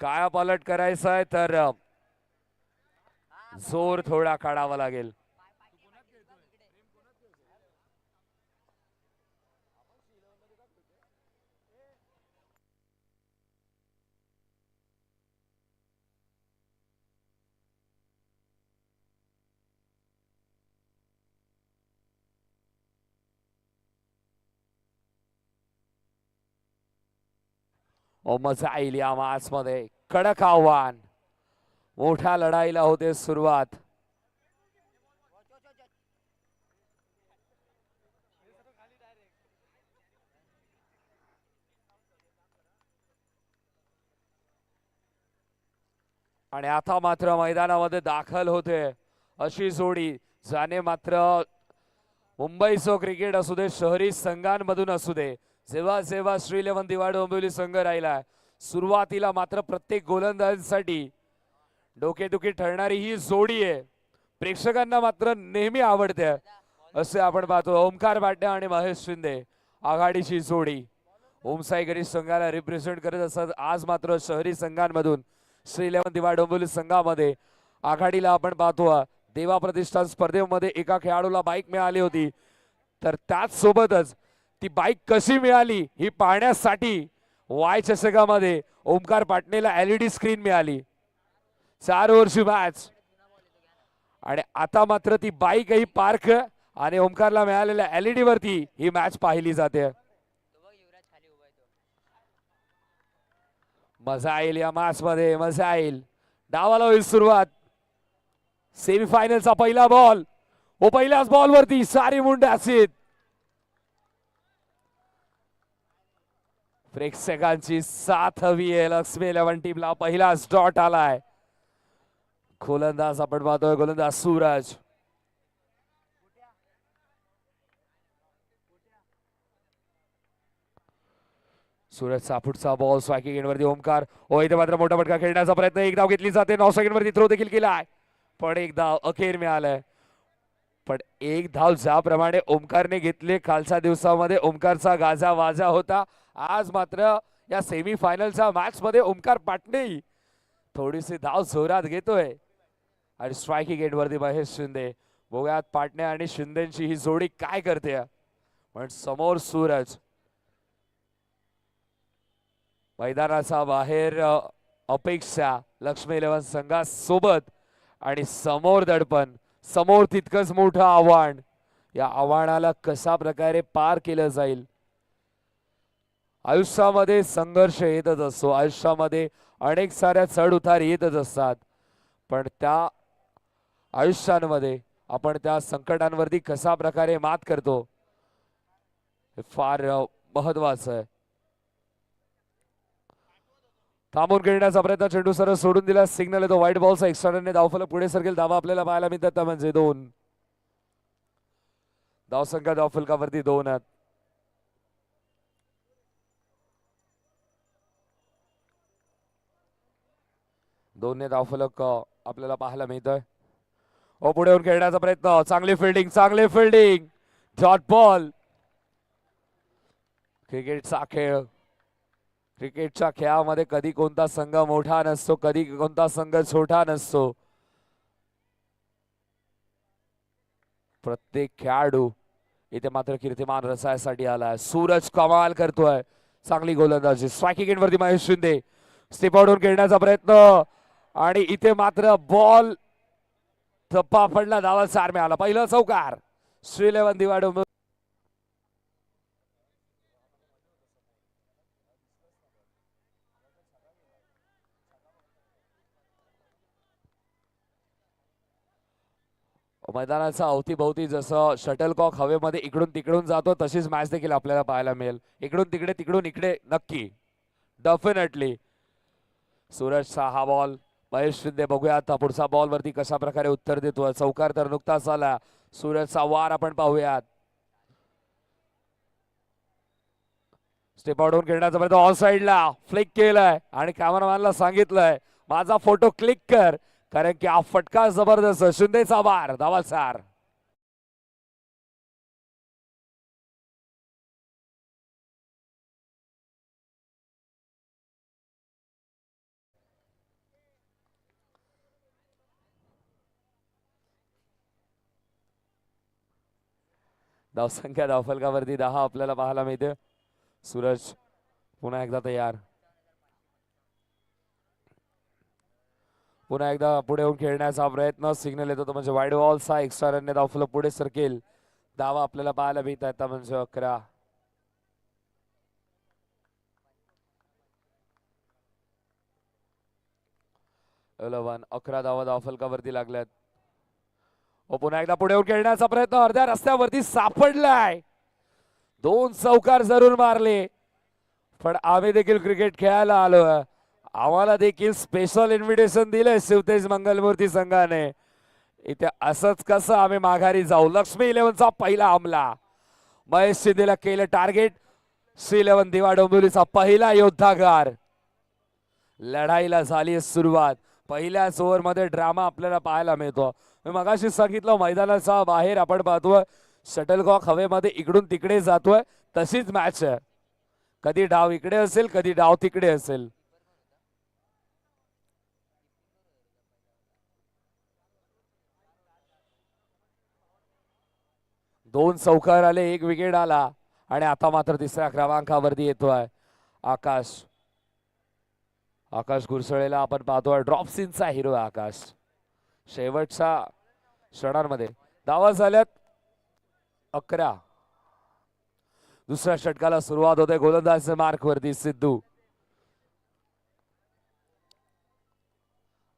कायापालट करायचं आहे तर जोर थोडा काढावा लागेल. मजा येईल या मॅच मध्ये. कडक आव्हान, मोठ्या लढाईला होते सुरुवात. आणि आता मात्र मैदानामध्ये दाखल होते अशी जोडी ज्याने मात्र मुंबईचं क्रिकेट असू दे, शहरी संघांमधून असू दे, जेव्हा जेव्हा श्री 11 दिवाड डोंबिवली संघ राहिला, सुरुवातीला मात्र प्रत्येक गोलंदाजांसाठी डोकेदुखी ठरणारी ही जोडी आहे. प्रेक्षकांना मात्र नेहमी आवडते असे आपण पाहतो. ओमकार पाटणे आणि महेश शिंदे आघाडीची जोडी ओमसाईगरी संघाला रिप्रेझेंट करत असत. आज मात्र शहरी संघांमधून श्री 11 दिवाड डोंबिवली संघामध्ये आघाडीला आपण पाहतो. देवा प्रतिष्ठान स्पर्धेमध्ये एका खेळाडूला बाईक मिळाली होती, तर त्याच सोबतच ती बाईक कशी मिळाली ही पाहण्यासाठी वाय चषकामध्ये ओमकार पाटणेला LED स्क्रीन मिळाली. 4 ओव्हरची मॅच आणि आता मात्र ती बाईकही पार्क आणि ओमकारला मिळालेल्या LED वरती ही मॅच पाहिली जाते. मजा येईल या मॅच मध्ये, मजा येईल. डावाला होईल सुरुवात. सेमीफायनलचा पहिला बॉल. पहिल्याच बॉल वरती सारी मुंडे असित. प्रेक्षकांची साथ हवी आहे. लक्ष्मी 11 टीमला पहिलाच डॉट आलाय. गोलंदाज आपण पाहतोय, गोलंदाज सूरज. सूरजचा पुढचा बॉल स्ट्रायकिंग एंडवरती ओमकार. इथे मात्र मोठा फटका खेळण्याचा प्रयत्न. एक धाव घेतली जाते. 9 सेकंड वरती थ्रो देखील केलाय, पण एक धाव अखेर मिळालाय. पण एक धाव ज्याप्रमाणे ओमकारने घेतले कालच्या दिवसामध्ये ओमकारचा गाजा वाजा होता. आज मात्र या सेमी फायनलच्या मॅच मध्ये ओमकार पाटणे थोडीशी धाव जोरात घेतोय आणि स्ट्रायकिंग एंडवरती महेश शिंदे. बघूयात पाटणे आणि शिंदेची ही जोडी काय करते. पण समोर सूरज मैदानाचा बाहेर अपेक्षा लक्ष्मी 11 संघासोबत आणि समोर दडपण, समोर तितकंच मोठं आव्हान. या आव्हानाला कशा प्रकारे पार केलं जाईल. आयुष्यामध्ये संघर्ष येतच असतो, आयुष्यामध्ये अनेक साऱ्या चढ उतार येतच असतात, पण त्या आयुष्यामध्ये आपण त्या संकटांवरती कशा प्रकारे मात करतो हे फार महत्वाचं आहे. थांबून खेळण्याचा प्रयत्न, चेंडू सरळ सोडून दिला. सिग्नल येतो व्हाईट बॉलचा. एक्स्ट्रा रनने धावफलक पुढे सरकेल. धावा आपल्याला पाहायला मिळतात म्हणजे 2 धावसंख्या धावफलकावरती 2 आहेत. दोन्ही धावफलक आपल्याला पाहायला मिळतोय. पुढे येऊन खेळण्याचा प्रयत्न. चांगली फिल्डिंग, चांगली फिल्डिंग. Dot ball. क्रिकेटचा खेळ, क्रिकेटच्या खेळामध्ये कधी कोणता संघ मोठा नसतो, कधी कोणता संघ छोटा नसतो. प्रत्येक खेळाडू इथे मात्र कीर्तिमान रचायसाठी आलाय. सूरज कमाल करतोय, चांगली गोलंदाजी. स्ट्रायकिंग एंड वरती महेश शिंदे स्टेप आउट होऊन खेळण्याचा प्रयत्न आणि इथे मात्र बॉल थप्पा पडला. धावा 4 मिळाला. पहिलं चौकार श्री 11 दिवाड. मैदानाचा अवतीभवती जसं शटलकॉक हवेमध्ये इकडून तिकडून जातो, तशीच मॅच देखील आपल्याला पाहायला मिळेल. इकडून तिकडे, तिकडून इकडे, नक्की, डेफिनेटली. सूरजचा हा बॉल. महेश शिंदे बघूया आता पुढचा बॉल वरती कशा प्रकारे उत्तर देतो. चौकार तर नुकताच झाला. सूरजचा वार आपण पाहूयात. स्टेप आउट होऊन खेळण्याचा प्रयत्न. ऑन साइडला फ्लिक केलाय आणि कॅमेरामॅनला सांगितलंय माझा फोटो क्लिक कर, कारण की हा फटका जबरदस्त. शिंदेचा बार. धावा 4. धावसंख्या धावफलकावरती 10 आपल्याला पाहायला मिळते. सूरज पुन्हा एकदा तयार, पुन्हा एकदा पुढे येऊन खेळण्याचा प्रयत्न. सिग्नल येतो तो म्हणजे वाईड बॉलचा. एक्स्ट्रा रनने धावफलक पुढे सरकेल. धावा आपल्याला पाहायला मिळत आहेत म्हणजे 11. 11 धावा धावफलकावरती लागल्यात. पुन्हा एकदा पुढे येऊन खेळण्याचा प्रयत्न अर्ध्या रस्त्यावरती सापडलाय. 2 चौकार जरूर मारले, पण आम्ही देखील क्रिकेट खेळायला आलोय. आम्हाला देखील स्पेशल इन्व्हिटेशन दिले शिवतेज मंगलमूर्ती संघाने. इथे असंच कसं आम्ही माघारी जाऊ. लक्ष्मी 11चा पहिला हमला. महेश शिंदेला केलं टार्गेट. श्री11 दिवा डोंबिवलीचा पहिला योद्धागार. लढाईला झाली सुरुवात. पहिल्याच ओव्हर मध्ये ड्रामा आपल्याला पाहायला मिळतो. मी मगाशी सांगितलं मैदानाच्या बाहेर आपण पाहतोय शटलकॉक हवेमध्ये इकडून तिकडे जातोय. तशीच मॅच आहे. कधी डाव इकडे असेल, कधी डाव तिकडे असेल. दोन चौकार आले, 1 विकेट आला आणि आता मात्र तिसऱ्या क्रमांकावरती येतोय आकाश. आकाश गुरसळेला आपण पाहतोय. ड्रॉप सीनचा हिरो आकाश. शेवटच्या क्षणांमध्ये धावा झाल्यात 11. दुसऱ्या षटकाला सुरुवात होते. गोलंदाज मार्क वरती सिद्धू.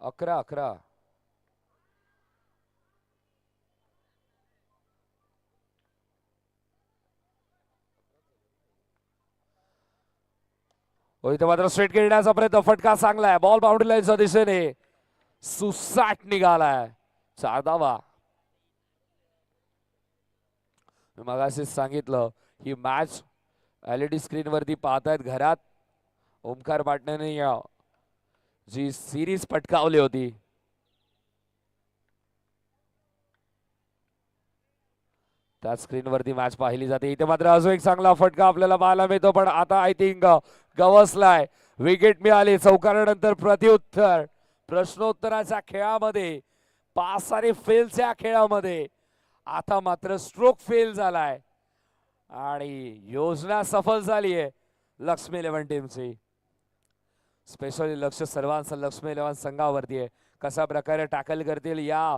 11-11. इथे मात्र स्ट्रेट खेळण्याचा प्रयत्न. फटका चांगला आहे. बॉल बाउंड्री लाईनच्या दिशेने सुसाट निघालाय. 4 धावा. मगाशी सांगितलं ही मॅच LED स्क्रीन वरती पाहतायत घरात. ओमकार पाटणेने जी सिरीज पटकावली होती त्या स्क्रीन वरती मॅच पाहिली जाते. इथे मात्र अजून एक चांगला फटका आपल्याला पाहायला मिळतो, पण आता आय थिंक गवसलाय. विकेट मिळाली. चौकारानंतर प्रत्युत्तर. प्रश्नोत्तराच्या खेळामध्ये, पास आणि फेलच्या खेळामध्ये आता मात्र स्ट्रोक फेल झालाय आणि योजना सफल झाली आहे लक्ष्मी 11 टीमची. स्पेशली लक्ष सर्वांचं लक्ष्मी 11 संघावरती आहे. कशा प्रकारे टॅकल करतील या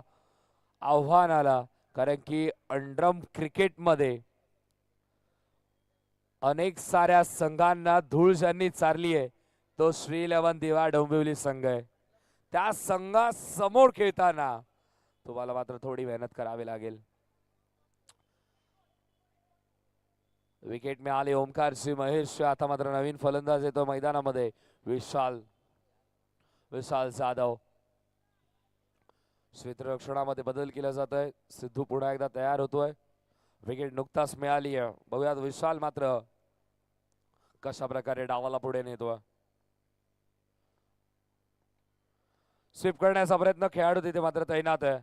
आव्हानाला, कारण की अंडरम क्रिकेटमध्ये अनेक साऱ्या संघांना धूळ ज्यांनी चारली आहे तो श्री 11 दिवा डोंबिवली संघ आहे. त्या संघासमोर खेळताना तुम्हाला मात्र थोडी मेहनत करावी लागेल. विकेट मिळाली ओमकारची. महेश. आता मात्र नवीन फलंदाज येतो मैदानामध्ये. विशाल जाधव. क्षेत्ररक्षणामध्ये बदल केला जात आहे. सिद्धू पुन्हा एकदा तयार होतोय. विकेट नुकताच मिळाली आहे. बघूयात विशाल मात्र कशा प्रकारे डावाला पुढे नेतोय. स्वीप करण्याचा प्रयत्न. खेळाडू तिथे मात्र तैनात आहे.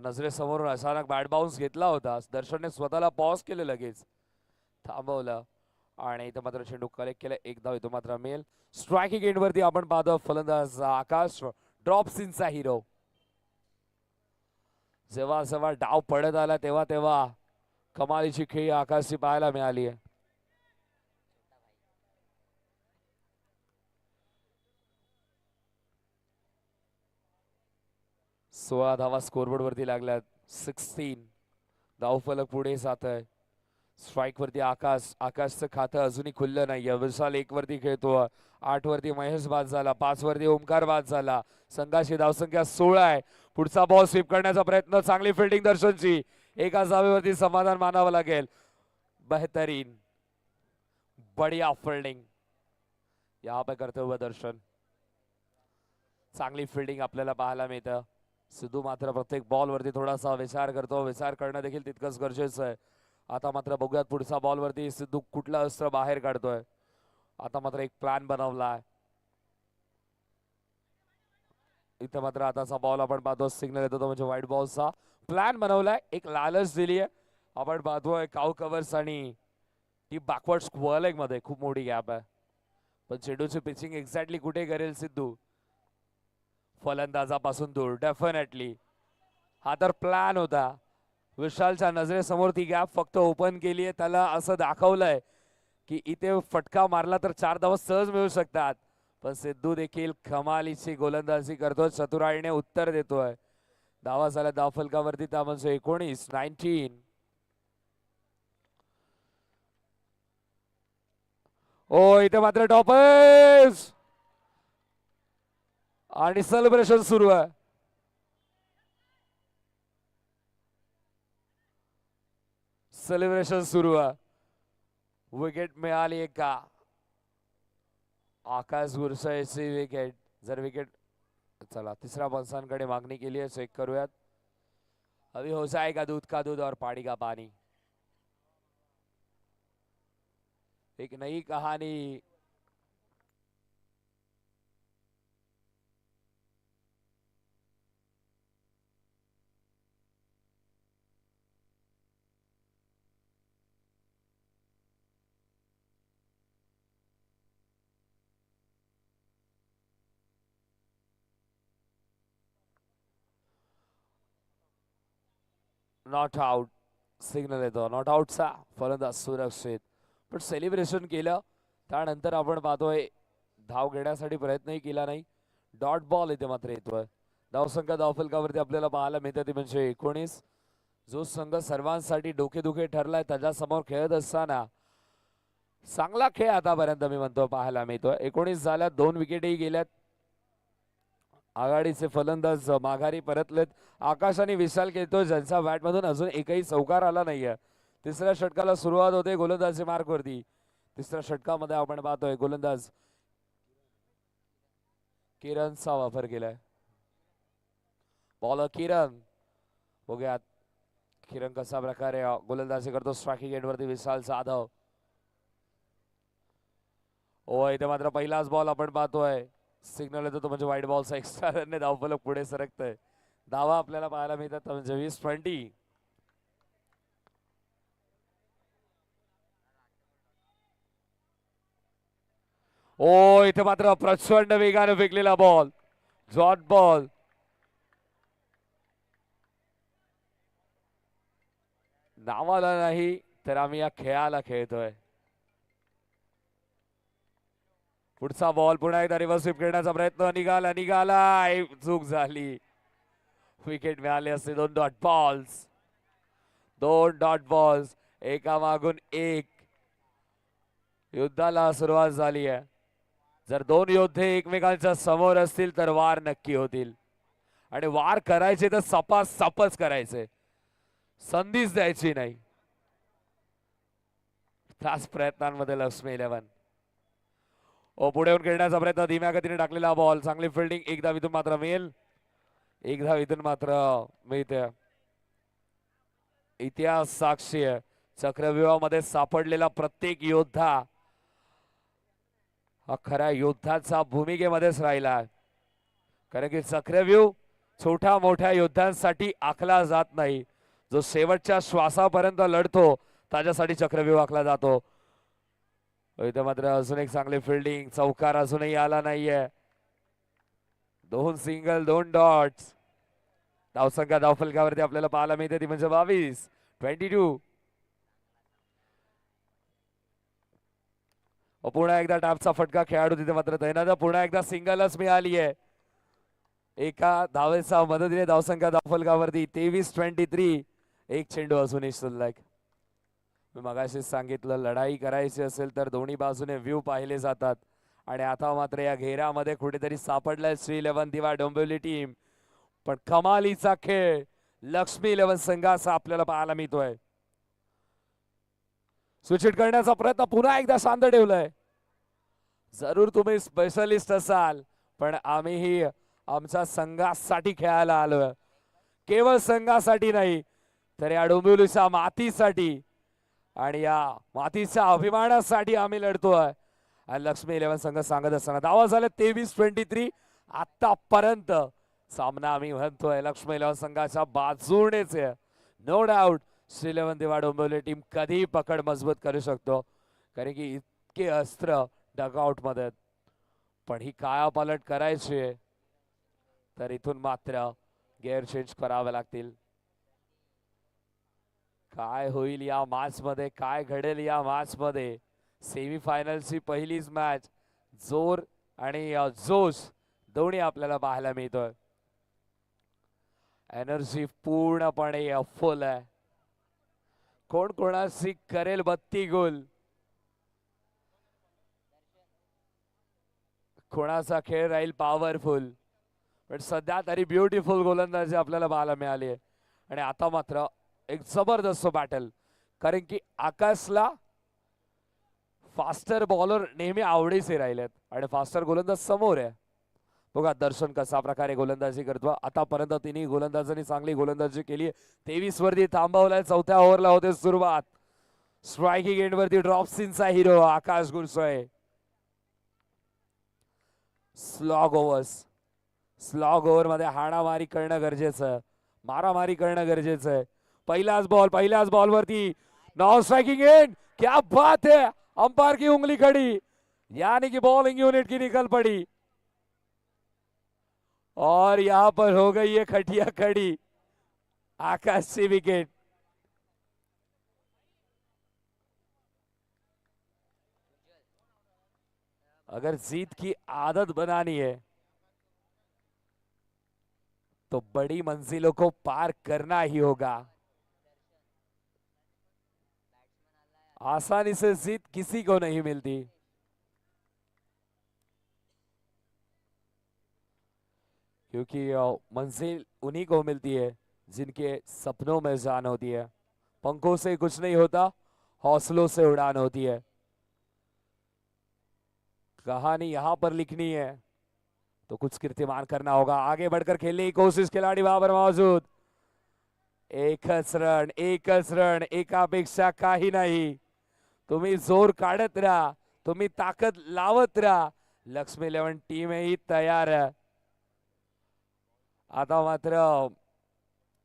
नजरेसमोरून अचानक बॅट बाउन्स घेतला होता. दर्शनने स्वतःला पॉज केले, लगेच थांबवलं आणि इथे मात्र चेंडू कलेक्ट केला. एक धाव इथं मात्र मिळेल. स्ट्रायकिंग एंड वरती आपण पाहतो फलंदाज आकाश. Drop सीनचा hero. जेव्हा जेव्हा डाव पडत आला तेव्हा तेव्हा कमालीची खेळी आकाशची पाहायला मिळाली आहे. सोळा धावा स्कोरबोर्ड वरती लागल्यात. 16 धावफलक पुढे जात आहे. स्ट्राइक वरती आकाशचं खातं अजूनही खुललं नाही. विशाल 1 वरती खेळतो. 8 वरती महेश बाद झाला. 5 वरती ओमकार बाद झाला. संघाची धावसंख्या 16 आहे. पुढचा बॉल स्वीप करण्याचा प्रयत्न. चांगली फिल्डिंग दर्शनची. एका धावेवरती समाधान मानावं लागेल. बेहतरीन बढिया फिल्डिंग यहाँ पे करते हुए दर्शन. चांगली फिल्डिंग आपल्याला पाहायला मिळतं. सिद्धू मात्र प्रत्येक बॉल वरती थोडासा विचार करतो. विचार करणं देखील तितकंच गरजेचं आहे. आता मात्र बघूयात पुढचा बॉल वरती सिद्धू कुठला अस्त्र बाहेर काढतोय. आता मात्र एक प्लॅन बनवलाय. इथे मात्र आताचा बॉल आपण पाहतो. सिग्नल येतो तो म्हणजे व्हाईट बॉलचा. प्लॅन बनवलाय. एक लालच दिली आहे. आपण पाहतोय काउ कव्हर्स आणि ती बॅकवर्ड स्क्वेअर लेग मध्ये खूप मोठी गॅप आहे. पण चेंडूची पिचिंग एक्झॅक्टली कुठे करेल सिद्धू? फलंदाजापासून दूर. डेफिनेटली हा तर प्लॅन होता. विशालच्या नजरेसमोर ती गॅप फक्त ओपन केली आहे. त्याला असं दाखवलंय की इथे फटका मारला तर 4 धावा सहज मिळू शकतात. पण सिद्धू देखील कमालीची गोलंदाजी करतो, चतुराईने उत्तर देतोय. धावा झाल्या धावफलकावरती त्या म्हणजे 19. ओ इथे मात्र टॉपर्स आणि सेलिब्रेशन सुरू आहे. सेलिब्रेशन सुरू आहे. विकेट मिळाली का? आकाश गुरसाळेची विकेट. जर विकेट, चला तिसऱ्या पंचांकडे मागणी केली आहे, चेक करूयात. अभी हो जाएगा दूध का दूध और पानी का पानी. एक नई कहानी. नॉट आउट सिग्नल येतो. नॉट आउटचा फलंदाज सुरक्षित. पण सेलिब्रेशन केलं त्यानंतर आपण पाहतोय धाव घेण्यासाठी प्रयत्नही केला नाही. डॉट बॉल इथे मात्र येतोय. धावसंख्या धावफलकावरती आपल्याला पाहायला मिळते ती म्हणजे 19. जो संघ सर्वांसाठी डोकेदुखे ठरलाय त्याच्यासमोर खेळत असताना चांगला खेळ आतापर्यंत मी म्हणतो पाहायला मिळतोय. 19 झाल्यात, 2 विकेटही गेल्यात. आघाडीचे फलंदाज माघारी परतलेत. आकाश आणि विशाल खेळतो ज्यांच्या बॅटमधून अजून एकही चौकार आला नाहीये. तिसऱ्या षटकाला सुरुवात होते गोलंदाजी मार्कवरती. तिसऱ्या षटकामध्ये आपण पाहतोय गोलंदाज किरणचा वापर केलाय. बॉलर किरण. बघूयात किरण कशा प्रकारे गोलंदाजी करतो. स्ट्रायकिंग एंडवरती विशाल जाधव. ओ इथे मात्र पहिलाच बॉल आपण पाहतोय. सिग्नल येतो तो म्हणजे वाईट बॉलचा. एक्स्ट्रा रनने धावफलक पुढे सरकतंय. धावा आपल्याला पाहायला मिळतात म्हणजे 20. ओ इथे मात्र प्रचंड वेगाने फेकलेला बॉल. Jot ball. नावाला नाही तर आम्ही या खेळाला खेळतोय. पुढचा बॉल पुन्हा एकदा रिव्हर्स स्वीप करण्याचा प्रयत्न. निघाला चूक झाली. विकेट मिळाले असते. 2 डॉट बॉल्स. 2 डॉट बॉल्स एका मागून एक. युद्धाला सुरुवात झाली आहे. जर 2 योद्धे एकमेकांच्या समोर असतील तर वार नक्की होतील. आणि वार करायचे तर सपाच करायचे. संधीच द्यायची नाही. त्याच प्रयत्नांमध्ये लक्ष्मी 11. ओ पुढे येऊन खेळण्याचा प्रयत्न. धीम्या गतीने टाकलेला बॉल. चांगली फिल्डिंग. एक धावीतून मात्र मिळेल. एक धावीतून मात्र मिळते. इतिहास साक्षी आहे. चक्रव्यूहामध्ये सापडलेला प्रत्येक योद्धा हा खऱ्या योद्धाचा भूमिकेमध्येच राहिला. कारण की चक्रव्यूह छोट्या मोठ्या योद्ध्यांसाठी आखला जात नाही. जो शेवटच्या श्वासापर्यंत लढतो त्याच्यासाठी चक्रव्यूह आखला जातो. इथे मात्र अजून एक चांगली फिल्डिंग. चौकार अजूनही आला नाहीये. 2 सिंगल 2 डॉट्स. धावसंख्या धावफलकावरती आपल्याला पाहायला मिळते ती म्हणजे 22. पुन्हा एकदा टॅपचा फटका. खेळाडू तिथे मात्र तैनात. पुन्हा एकदा सिंगलच मिळाली आहे. एका धावेचा मदतीने धावसंख्या धावफलकावरती 23. एक चेंडू अजूनही शिल्लक. मी मगाशीच सांगितलं लढाई करायची असेल तर दोन्ही बाजूने व्ह्यू पाहिले जातात. आणि आता मात्र या घेऱ्यामध्ये कुठेतरी सापडलाय श्री 11 दिवा डोंबिवली टीम. पण कमालीचा खेळ लक्ष्मी 11 संघाचा आपल्याला पाहायला मिळतोय. स्विच करण्याचा प्रयत्न. पुन्हा एकदा शांत ठेवलंय. जरूर तुम्ही स्पेशलिस्ट असाल पण आम्हीही आमच्या संघासाठी खेळायला आलोय. केवळ संघासाठी नाही तर या डोंबिवलीच्या मातीसाठी आणि या मातीच्या अभिमानासाठी आम्ही लढतोय. आणि लक्ष्मी 11 संघ सांगत असताना धावा झाल्या 23. आतापर्यंत सामना आम्ही म्हणतोय लक्ष्मी 11 संघाच्या बाजूनेच आहे. नो डाऊट श्री 11 दिवा डोंबिवली टीम कधी पकड मजबूत करू शकतो. कारण की इतके अस्त्र डगआउट मध्ये. पण ही कायापालट करायची आहे तर इथून मात्र गिअर चेंज करावे लागतील. काय होईल या मॅच मध्ये, काय घडेल या मॅच मध्ये. सेमीफायनलची पहिलीच मॅच, जोर आणि जोश दोन्ही आपल्याला पाहायला मिळतोय. एनर्जी पूर्णपणे फुल आहे. कोण कोणाशी करेल 32 गोल, कोणाचा खेळ राहील पॉवरफुल, पण सध्या तरी ब्युटिफुल गोलंदाजी आपल्याला पाहायला मिळाली आहे. आणि आता मात्र एक जबरदस्त बॅटल, कारण की आकाशला फास्टर बॉलर नेहमी आवडीचे राहिलेत आणि फास्टर गोलंदाज समोर आहे. बघा दर्शन कसा प्रकारे गोलंदाजी करतो. आतापर्यंत तिन्ही गोलंदाजांनी चांगली गोलंदाजी केली. 23 वरती थांबवलाय. चौथ्या ओव्हरला होते सुरुवात. स्ट्रायकिंग एंड वरती ड्रॉप सीनचा हिरो आकाश गुरसोय. स्लॉग ओव्हर मध्ये हाणामारी करणं गरजेचं, मारामारी करणं गरजेचं आहे. पहिल्याच बॉल वरती नॉन स्ट्राइकिंग एंड, क्या बात है, अंपायर की उंगली खड़ी, यानी कि बॉलिंग यूनिट की निकल पड़ी और यहां पर हो गई है खटिया खड़ी, आकाश से विकेट। अगर जीत की आदत बनानी है तो बड़ी मंजिलों को पार करना ही होगा। आसानी से जीत किसी को नहीं मिलती, क्योंकि मंजिल उन्हीं को मिलती है जिनके सपनों में जान होती है। पंखों से कुछ नहीं होता, हौसलों से उड़ान होती है। कहानी यहां पर लिखनी है तो कुछ कीर्तिमान करना होगा। आगे बढ़कर खेलने की कोशिश, खिलाड़ी वहां पर मौजूद। एकच रन, एकापेक्षा काही नाही। तुम्ही जोर काढत राहा, तुम्ही ताकद लावत राहा। लक्ष्मी 11 टीम ही तयार आहे। आता मात्र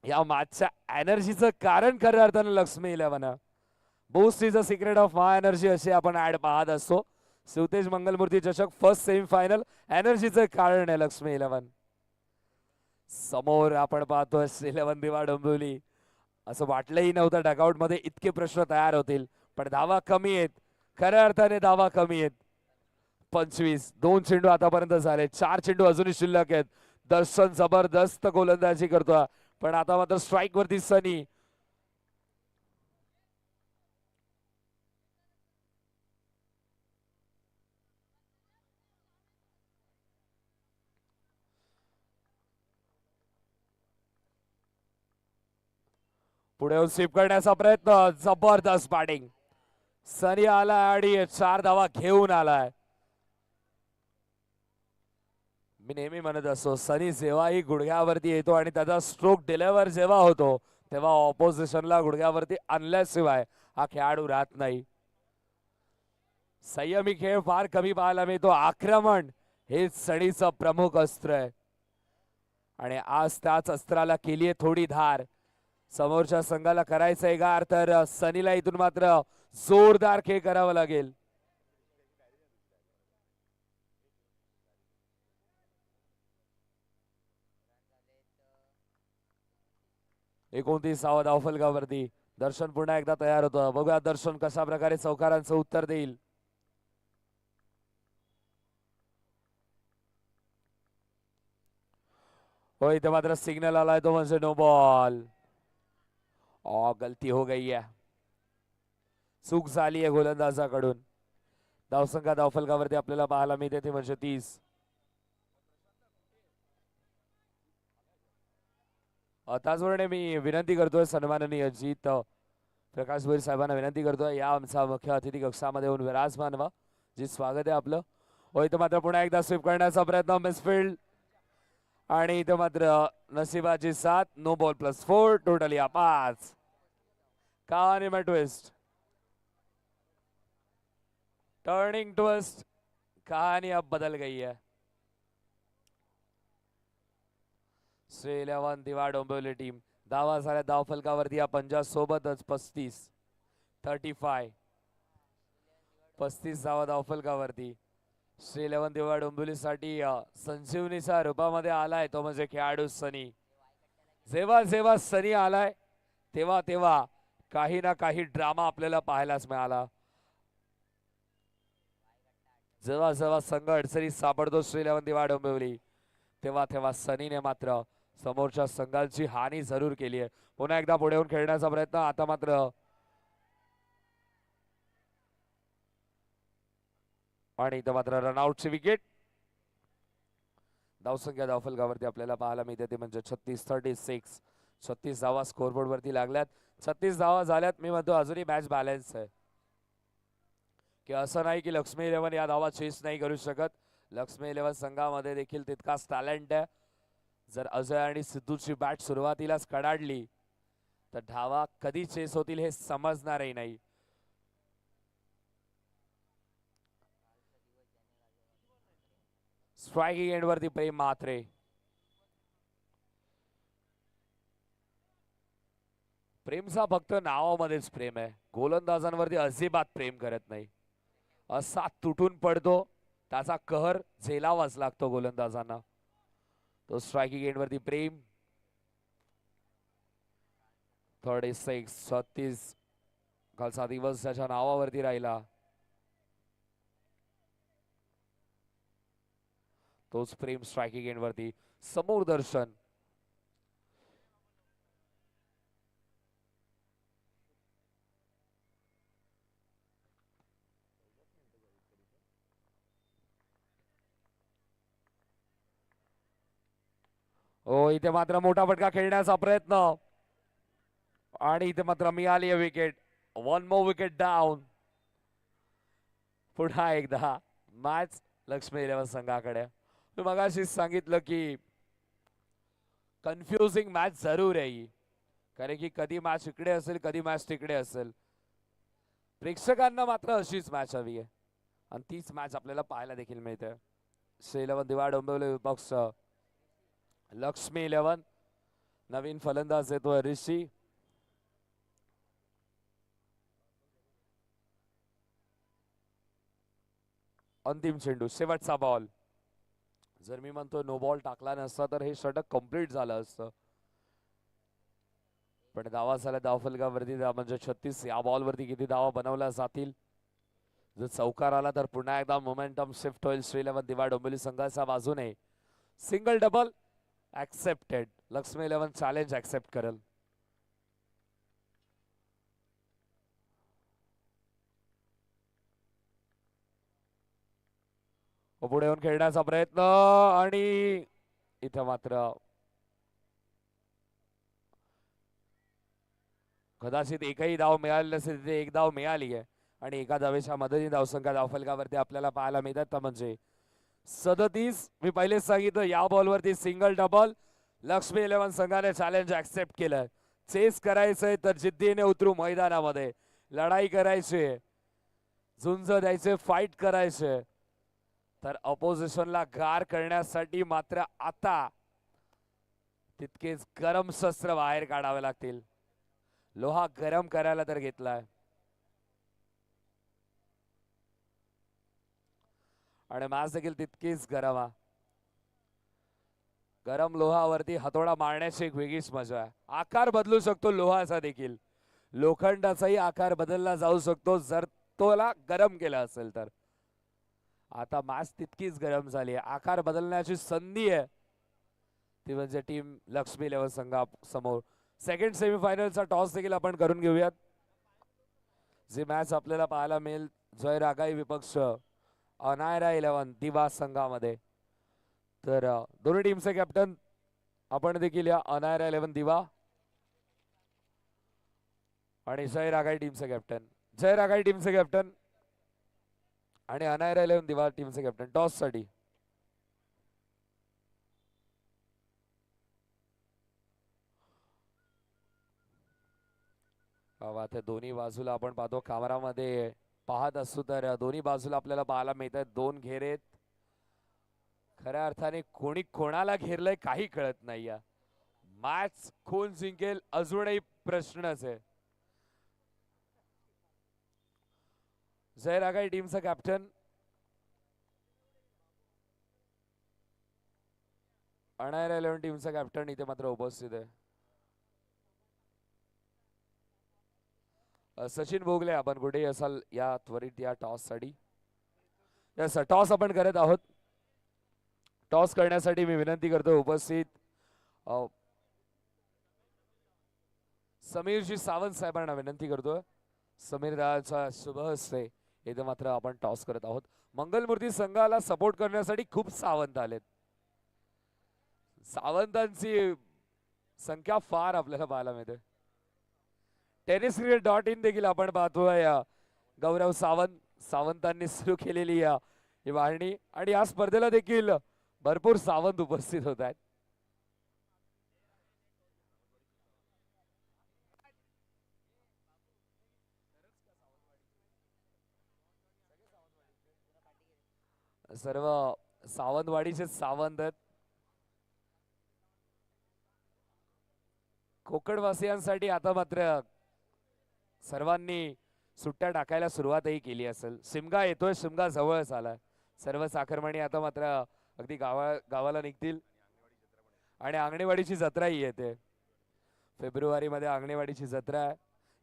या मॅचच्या एनर्जीचं कारण खऱ्या अर्थानं Lakshmi 11 boost is a secret of my energy असे आपण ऍड पाहत असतो। शिवतेज मंगलमूर्ती चषक फर्स्ट सेमीफायनल, एनर्जीचं कारण आहे लक्ष्मी 11। समोर आपण पाहतोय 11 दिवा डोंबिवली। असं वाटलंही नव्हतं डगआउट मध्ये इतके प्रश्न तयार होतील, पण धावा कमी आहेत, खऱ्या अर्थाने धावा कमी आहेत। 25 2 चेंडू आतापर्यंत झाले, 4 चेंडू अजूनही शिल्लक आहेत। दर्शन जबरदस्त गोलंदाजी करतोय, पण आता मात्र स्ट्राइक वरती सनी। पुढे येऊन स्वीप करण्याचा प्रयत्न, जबरदस्त बॅटिंग। सनी आलाय आणि 4 धावा घेऊन आलाय। मी नेहमी म्हणत असतो, सनी जेव्हाही गुडघ्यावरती येतो आणि त्याचा स्ट्रोक डिलिव्हर जेव्हा होतो तेव्हा ऑपोजिशनला गुडघ्यावरती आणल्याशिवाय हा खेळाडू राहत नाही। संयमी खेळ फार कमी पाहायला मिळतो, आक्रमण हे सनीचं प्रमुख अस्त्र आहे आणि आज त्याच अस्त्राला केलीये थोडी धार। समोरच्या संघाला करायचंय गार, तर सनीला इथून मात्र जोरदार खेळ करावा लागेल। 29वा धावफलकावरती दर्शन पुन्हा एकदा तयार होतं। बघूया दर्शन कशा प्रकारे चौकारांचं उत्तर देईल। हो, इथे मात्र सिग्नल आलाय, तो म्हणजे नो बॉल। गलती हो गई है, चूक झाली आहे गोलंदाजाकडून। धावसंख्या धावफलकावरती आपल्याला पाहायला मिळते ती म्हणजे 30। त्याचबरोबर मी विनंती करतोय सन्माननीय जीत प्रकाश भोईर साहेबांना विनंती करतोय, या आमचा मुख्य अतिथी कक्षामध्ये येऊन विराजमान व्हा। जी स्वागत आहे आपलं। हो, इथं मात्र पुन्हा एकदा स्वीप करण्याचा प्रयत्न, मिसफील्ड आणि इथं मात्र नशिबाची साथ। नो बॉल +4, टोटल या 5। कहानी में ट्विस्ट, टर्निंग ट्विस्ट, कहानी अब बदल गई है। श्री 11 दिवा डोंबिवली टीम धावा झाल्या धावफलकावरती या पंजा सोबतच 35 धावा धावफलकावरती। श्री 11 दिवा डोंबिवलीसाठी संजीवनीच्या रूपामध्ये आलाय तो म्हणजे खेळाडू सनी। जेव्हा जेव्हा सनी आलाय तेव्हा तेव्हा काही ना काही ड्रामा आपल्याला पाहायलाच मिळाला. जेव्हा जेव्हा संघ अडचणीत सापडतो श्रीलेवन दिवा डोंबिवली, तेव्हा तेव्हा सनीने मात्र समोरच्या संघाची हानी जरूर केली आहे. पुन्हा एकदा पुढे येऊन खेळण्याचा प्रयत्न. आता मात्र आणि इथं मात्र रनआउटची विकेट. धावसंख्या धावफलकावरती आपल्याला पाहायला मिळते ते म्हणजे 36-36. 36 धावा स्कोरबोर्ड वरती लागल्यात. 36 धावा झाल्यात. मी म्हणतो अजूनही मॅच बॅलन्स आहे, की असं नाही की लक्ष्मी इलेव्हन या धावा चेस नाही करू शकत. लक्ष्मी इलेव्हन संघामध्ये देखील तितकाच टॅलेंट आहे. जर अजय आणि सिद्धूची बॅट सुरुवातीलाच कडाडली तर धावा कधी चेस होतील हे समजणारही नाही. स्ट्रायकिंग एंड वरती प्रेम म्हात्रे. प्रेमचा फक्त नावामध्येच प्रेम आहे, गोलंदाजांवरती अजिबात प्रेम करत नाही. असा तुटून पडतो, त्याचा कहर झेलावाच लागतो गोलंदाजांना. तो स्ट्रायकिंग एंड वरती प्रेम. 36-36 कालचा दिवस त्याच्या नावावरती राहिला. तोच प्रेम स्ट्रायकिंग एंड वरती. समोर दर्शन. हो, इथे मात्र मोठा फटका खेळण्याचा प्रयत्न आणि इथे मात्र मिळाली विकेट. 1 more wicket down. पुन्हा एकदा मॅच लक्ष्मी इलेव्हन संघाकडे. मी मगाशीच सांगितलं की कन्फ्युजिंग मॅच जरूर आहे, कारण की कधी मॅच इकडे असेल कधी मॅच तिकडे असेल. प्रेक्षकांना मात्र अशीच मॅच हवी आहे आणि तीच मॅच आपल्याला पाहायला देखील मिळते. श्री इलेव्हन दिवा डोंबिवली विपक्ष लक्ष्मी इलेव्हन. नवीन फलंदाज येतोय ऋषी. अंतिम चेंडू, शेवटचा बॉल. जर मी म्हणतो नो बॉल टाकला नसता तर हे षटक कंप्लीट झालं असतं, पण धावा झाल्या धावफलकावरती म्हणजे 36. या बॉलवरती किती धावा बनवल्या जातील? जर चौकार आला तर पुन्हा एकदा मोमेंटम शिफ्ट होईल श्री इलेव्हन दिवा डोंबिवली संघाच्या बाजूने. Single double accepted. Lakshmi eleven challenge accept करेल. पुढे येऊन खेळण्याचा प्रयत्न आणि इथं मात्र कदाचित एकही धाव मिळाली नसेल, तिथे एक धाव मिळाली आहे आणि एका धावेच्या मदतीने धावसंख्या धावफलकावरती आपल्याला पाहायला मिळतात म्हणजे 37. मी पहिलेच सांगितलं या बॉलवरती सिंगल डबल. लक्ष्मी इलेव्हन संघाने चॅलेंज ऍक्सेप्ट केलं. चेस करायचंय तर जिद्दीने उतरू मैदानामध्ये, लढाई करायची, झुंज द्यायचे, फाईट करायचे, तर अपोजिशनला गार करण्यासाठी मात्र आता तितकेच गरम शस्त्र बाहेर काढावे लागतील. लोहा गरम करायला तर घेतलाय आणि मॅच देखील तितकीच गरम आहे. गरम लोहावरती हातोडा मारण्याची एक वेगळीच मजा आहे. आकार बदलू शकतो लोहाचा देखील, लोखंडाचाही आकार बदलला जाऊ शकतो जर तोला गरम केला असेल तर. आता मॅच तितकीच गरम झाली आहे, आकार बदलण्याची संधी आहे ती म्हणजे टीम लक्ष्मी इलेव्हन संघा समोर. सेकंड सेमीफायनलचा टॉस देखील आपण करून घेऊयात. जी मॅच आपल्याला पाहायला मिळेल जय रागाई विपक्ष अनायरा इलेव्हन दिवा संघामध्ये. तर दोन्ही टीमचे कॅप्टन आपण देखील या अनायरा इलेव्हन दिवा आणि जय रागाई टीमचे कॅप्टन. जय रागाई टीमचे कॅप्टन आणि अनायरा इलेव्हन दिवा टीमचे कॅप्टन टॉस साठी. दोन्ही बाजूला आपण पाहतो कॅमेरामध्ये पाहत असू तर दोन्ही बाजूला आपल्याला पाहायला मिळतात दोन घेरेत. खऱ्या अर्थाने कोणी कोणाला घेरलंय काही कळत नाही. मॅच कोण जिंकेल अजूनही प्रश्नच आहे. जय रागाई टीमचा कॅप्टन अनायरा इलेव्हन टीमचा कॅप्टन इथे मात्र उपस्थित आहे. सचिन भोगले आपण कुठेही असाल या त्वरित या टॉस साठी. यस टॉस आपण करत आहोत. टॉस करण्यासाठी मी विनंती करतो उपस्थित समीरजी सावंत साहेबांना विनंती करतोय. समीर दाचा शुभ हस्ते इथं मात्र आपण टॉस करत आहोत. मंगलमूर्ती संघाला सपोर्ट करण्यासाठी खूप सावंत आलेत. सावंतांची संख्या फार आपल्याला पाहायला मिळते. टेनिस क्रिकेट .in देखील आपण पाहतोय गौरव सावंतांनी सुरू केलेली ही वाहिनी आणि या स्पर्धेला देखील भरपूर सावंत उपस्थित होत आहेत. सर्व सावंतवाडीचे सावंत आहेत. कोकणवासियांसाठी आता मात्र सर्वांनी सुट्ट्या टाकायला सुरुवातही केली असेल. शिमगा येतोय, शिमगा जवळच आलाय. सर्व चाकरमानी आता मात्र अगदी गावाला निघतील आणि आंगणेवाडीची जत्राही येते. फेब्रुवारी मध्ये आंगणेवाडीची जत्रा आहे.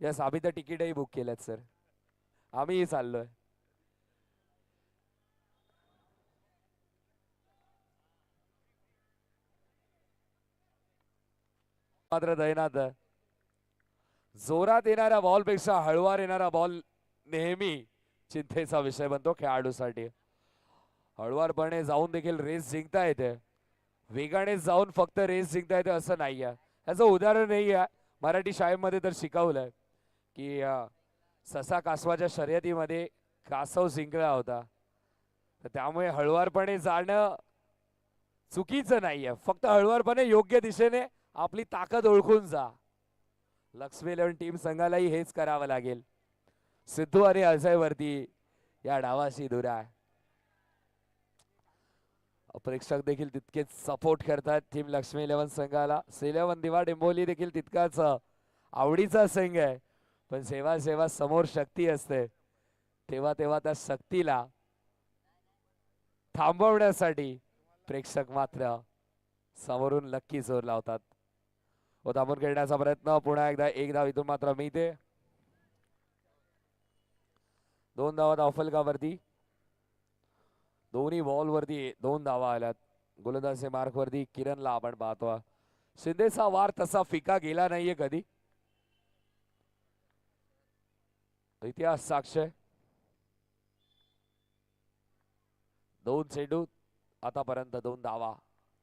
या साबित तिकीटही बुक केलेत सर. आम्हीही चाललोय. मात्र दैनात जोरात येणाऱ्या बॉलपेक्षा हळुवार येणारा बॉल नेहमी चिंतेचा विषय बनतो खेळाडूसाठी. हळुवारपणे जाऊन देखील रेस जिंकता येते. वेगाने जाऊन फक्त रेस जिंकता येते असं नाही आहे. याचं उदाहरण नाही आहे. मराठी शाळेमध्ये तर शिकवलंय की ससा कासवाच्या शर्यतीमध्ये कासव जिंकला होता. तर त्यामुळे हळुवारपणे जाणं चुकीचं नाहीये. फक्त हळुवारपणे योग्य दिशेने आपली ताकद ओळखून जा. लक्ष्मी 11 टीम संघालाही हेच करावं लागेल. सिद्धू आणि अजय वरती या डावाशी दूर आहे. प्रेक्षक देखील तितकेच सपोर्ट करतात टीम लक्ष्मी 11 संघाला. C11 दिवा डिंबोली देखील तितकाच आवडीचा संघ आहे. पण जेव्हा जेव्हा समोर शक्ती असते तेव्हा तेव्हा त्या शक्तीला थांबवण्यासाठी प्रेक्षक मात्र समोरून नक्की जोर लावतात. थांबून खेळण्याचा प्रयत्न पुन्हा एक धाव इथून मात्र मिळते. 2 धावा धावफलकावरती. दोन्ही बॉल वरती 2 धावा आल्यात. गोलंदाजी मार्क वरती किरणला आपण पाहतो. शिंदेचा वार तसा फिका गेला नाहीये कधी. इतिहास साक्ष. 2 चेंडू आतापर्यंत 2 धावा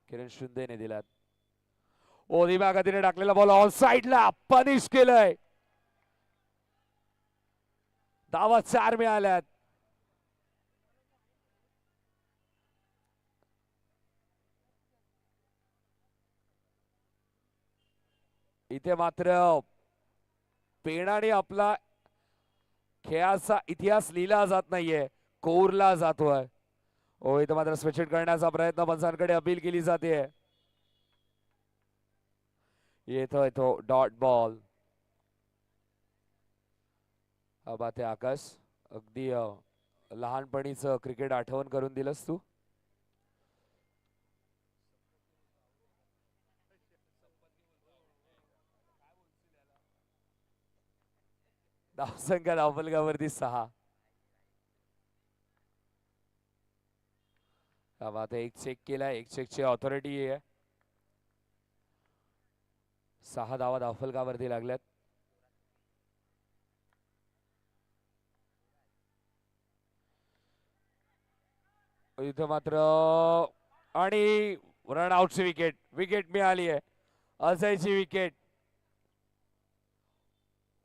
किरण शिंदेने दिल्यात. धीम्या गतीने टाकलेला बॉल ऑन साइडला पनिश केलंय. धावा 4 मिळाल्यात. इथे मात्र पेणाने आपला खेळाचा इतिहास लिहिला जात नाहीये, कोरला जातोय. इथे मात्र स्विच हिट करण्याचा प्रयत्न पंचांकडे अपील केली जाते. येतोय तो डॉट बॉल. बाते आकाश अगदी लहानपणीच क्रिकेट आठवण करून दिलंस तू. धावसंख्या धावफलकावरती 6. बात एक चेक केलाय. एक चेकची ऑथॉरिटी आहे. 6 धावा धावफलकावरती लागल्यात. इथं मात्र आणि रन आउटची विकेट. विकेट मिळाली आहे. अजयची विकेट.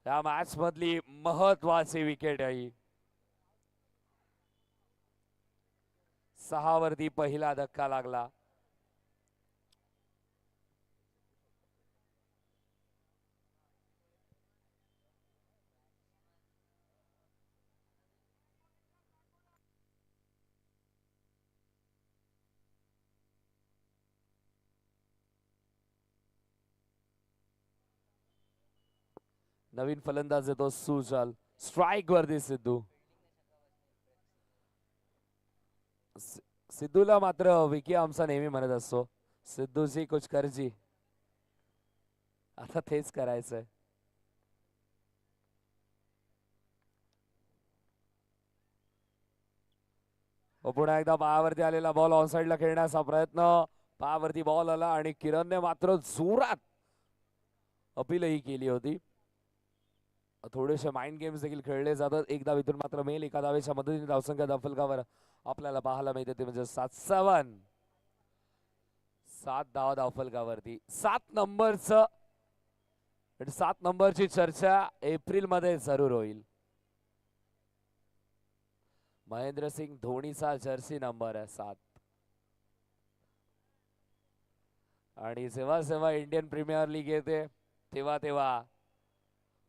या मॅच मधली महत्वाची विकेट आहे. 6 वरती पहिला धक्का लागला. नवीन फलंदाज येतो सुजल. स्ट्राइक वरती सिद्धू. सिद्धूला मात्र विकी आमचा नेहमी म्हणत असतो, सिद्धूजी कुछ करजी. आता तेच करायचंय. पुन्हा एकदा पायावरती आलेला बॉल ऑन साइडला खेळण्याचा प्रयत्न, पायावरती बॉल आला आणि किरणने मात्र जोरात अपीलही केली होती. थोडेसे माइंड गेम्स देखील खेळले जातात. एक धावीतून मात्र मेल, एका धावेच्या मदतीने धावसंख्या फलकावर आपल्याला पाहायला मिळते ते म्हणजे 7-7. 7 धावा धावफलकावरती. 7 नंबरची चर्चा एप्रिल मध्ये जरूर होईल. महेंद्रसिंग धोनीचा जर्सी नंबर आहे 7. आणि जेव्हा जेव्हा इंडियन प्रीमियर लीग येते तेव्हा तेव्हा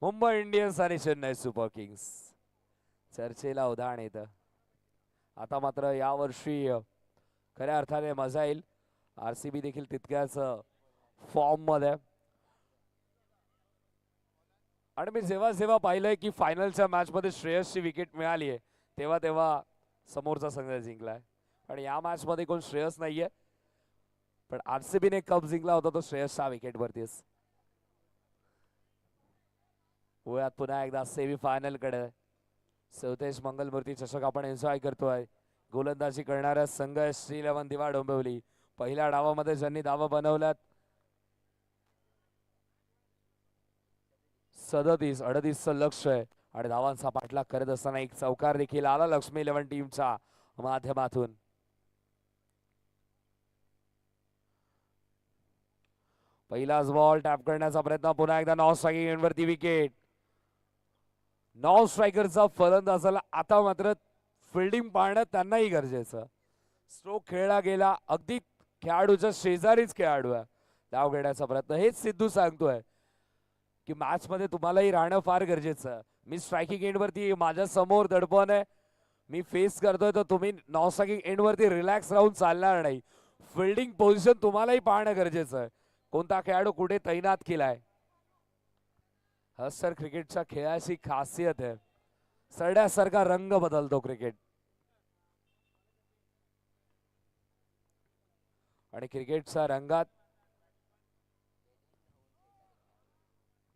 मुंबई इंडियन्स आणि चेन्नई सुपर किंग्स चर्चेला उधाण येतं. आता मात्र यावर्षी खऱ्या अर्थाने मजा येईल. आरसीबी देखील तितक्याच फॉर्म मध्ये. आणि मी जेव्हा जेव्हा पाहिलंय की फायनलच्या मॅच मध्ये श्रेयसची विकेट मिळाली आहे तेव्हा तेव्हा समोरचा संघ जिंकलाय. आणि या मॅच मध्ये कोण श्रेयस नाहीये, पण आरसीबीने कप जिंकला होता तो श्रेयसच्या विकेट वरतीच. गोव्यात पुन्हा एकदा सेमी फायनल कडे सौतेश मंगलमूर्ती चषक आपण एन्जॉय करतोय. गोलंदाजी करणारा संघ श्रीलेवन दिवा डोंबिवली. पहिल्या डावामध्ये ज्यांनी धावा बनवल्यात 37-38चं लक्ष आहे. आणि धावांचा पाठलाग करत असताना एक चौकार देखील आला लक्ष्मी 11 टीमच्या माध्यमातून. पहिलाच बॉल टॅप करण्याचा प्रयत्न, पुन्हा एकदा नॉन स्ट्रायकिंग एंडवरती विकेट. नॉन स्ट्रायकरचा फलंदाजाला आता मात्र फिल्डिंग पाहणं त्यांनाही गरजेचं. स्ट्रोक खेळला गेला, अगदी खेळाडूच्या शेजारीच खेळाडू आहे. धाव घेण्याचा प्रयत्न, हेच सिद्धू सांगतोय की मॅच मध्ये तुम्हालाही राहणं फार गरजेचं आहे. मी स्ट्रायकिंग एंडवरती, माझ्या समोर दडपण आहे, मी फेस करतोय, तर तुम्ही नॉन स्ट्रायकिंग एंडवरती रिलॅक्स राहून चालणार नाही. फिल्डिंग पोझिशन तुम्हालाही पाहणं गरजेचं आहे. कोणता खेळाडू कुठे तैनात केलाय. हा सर क्रिकेटच्या खेळाची खासियत आहे. सरड्यासारखा रंग बदलतो क्रिकेट. आणि क्रिकेटच्या रंगात